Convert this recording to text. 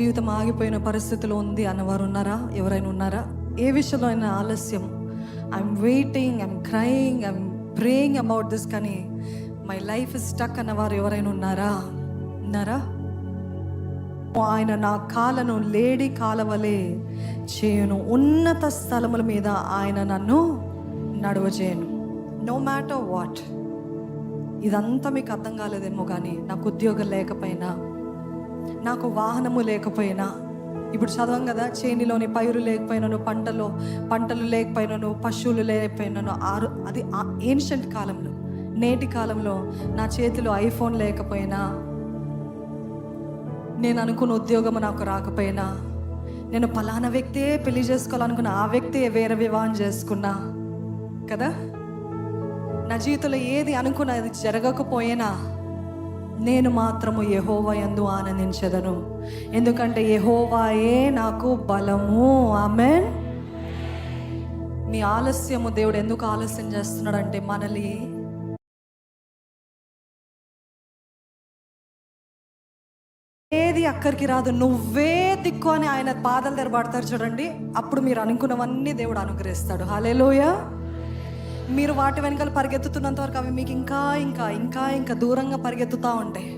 జీవితం ఆగిపోయిన పరిస్థితిలో ఉంది అన్నవారు ఉన్నారా? ఎవరైనా ఉన్నారా? ఏ విషయంలో అయినా ఆలస్యం, I'm waiting, I'm crying, I'm praying about this, కానీ మై లైఫ్ ఇస్ స్టక్ అన్నవారు ఎవరైనా ఉన్నారా? ఆయన నా కాలను లేడి కాలవలే చేయను, ఉన్నత స్థలముల మీద ఆయన నన్ను నడవజేయను. No matter what. ఇదంతా మీకు అర్థం కాలేదేమో, కానీ నాకు ఉద్యోగం లేకపోయినా, నాకు వాహనము లేకపోయినా, ఇప్పుడు చదవం కదా, చేనిలోని పైరు లేకపోయినాను, పంటలు లేకపోయినాను, పశువులు లేకపోయినాను. అది ఏన్షియంట్ కాలంలో. నేటి కాలంలో నా చేతిలో ఐఫోన్ లేకపోయినా, నేను అనుకున్న ఉద్యోగం నాకు రాకపోయినా, నేను పలానా వ్యక్తే పెళ్లి చేసుకోవాలనుకున్న ఆ వ్యక్తి వేరే వివాహం చేసుకున్నా కదా, నా జీవితంలో ఏది అనుకున్నా అది జరగకపోయినా, నేను మాత్రము యెహోవా యందు ఆనందించెదను, ఎందుకంటే యెహోవాయే నాకు బలము. ఆమేన్. మీ ఆలస్యము దేవుడు ఎందుకు ఆలస్యం చేస్తున్నాడంటే, మనల్ని ఏది అక్కడికి రాదు, నువ్వే దిక్కు అని ఆయన పాదాల దగ్గర పడతారు చూడండి, అప్పుడు మీరు అనుకున్నవన్నీ దేవుడు అనుగ్రహిస్తాడు. హల్లెలూయా. మీరు వాటి వెనకాల పరిగెత్తుతున్నంత వరకు అవి మీకు ఇంకా ఇంకా ఇంకా ఇంకా దూరంగా పరిగెత్తుతూ ఉంటాయి.